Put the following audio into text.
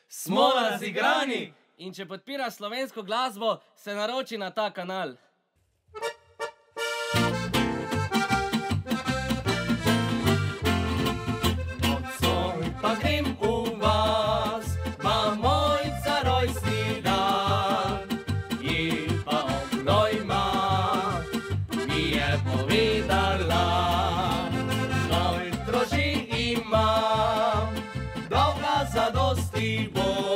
Smo razigrani! In če podpira slovensko glasbo, se naroči na ta kanal. Nocoj pa grem v vas, ma mojca rojstni dan. In pa obnojma mi je povedala, noj droži imam, dolga zadosti bo.